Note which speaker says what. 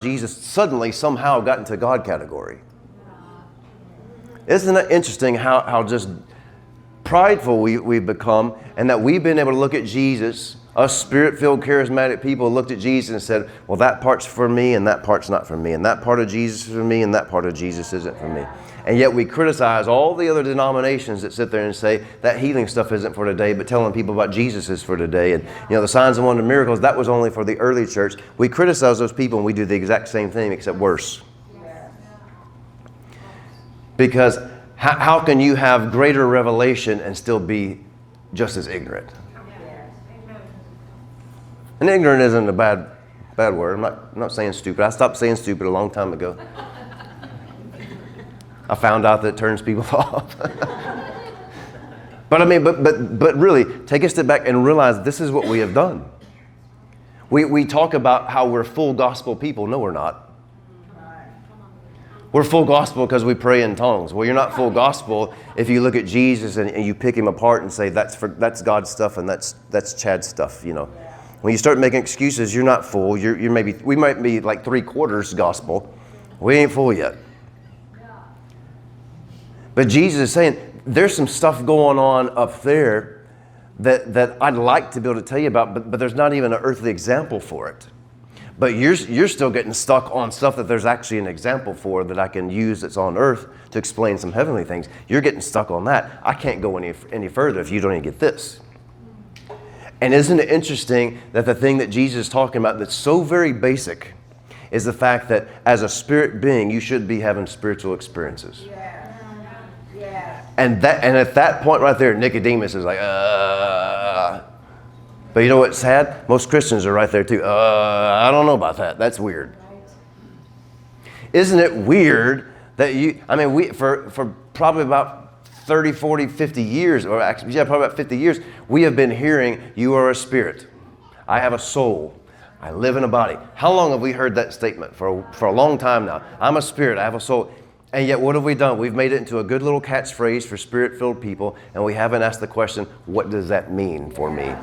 Speaker 1: Jesus suddenly somehow got into God category. Isn't it interesting how just prideful we've become, and that we've been able to look at Jesus, us spirit-filled, charismatic people looked at Jesus and said, well, that part's for me and that part's not for me, and that part of Jesus is for me and that part of Jesus isn't for me. And yet we criticize all the other denominations that sit there and say that healing stuff isn't for today, but telling people about Jesus is for today. And the signs and wonder miracles, that was only for the early church. We criticize those people and we do the exact same thing except worse. Because how can you have greater revelation and still be just as ignorant? And ignorant isn't a bad word. I'm not saying stupid. I stopped saying stupid a long time ago. I found out that it turns people off. But really, take a step back and realize this is what we have done. We talk about how we're full gospel people. No, we're not. We're full gospel because we pray in tongues. Well, you're not full gospel if you look at Jesus and you pick him apart and say that's God's stuff and that's Chad's stuff. When you start making excuses, you're not full. We might be like 3/4 gospel. We ain't full yet. But Jesus is saying there's some stuff going on up there that I'd like to be able to tell you about, but there's not even an earthly example for it. But you're still getting stuck on stuff that there's actually an example for that I can use that's on earth to explain some heavenly things. You're getting stuck on that. I can't go any further if you don't even get this. And isn't it interesting that the thing that Jesus is talking about that's so very basic is the fact that as a spirit being, you should be having spiritual experiences. Yeah. And at that point right there, Nicodemus is like, But you know what's sad? Most Christians are right there too. I don't know about that. That's weird. Isn't it weird that we for probably about 30, 40, 50 years, or actually, probably about 50 years, we have been hearing, you are a spirit. I have a soul. I live in a body. How long have we heard that statement? For a long time now. I'm a spirit. I have a soul. And yet what have we done? We've made it into a good little catchphrase for spirit-filled people, and we haven't asked the question, what does that mean for me?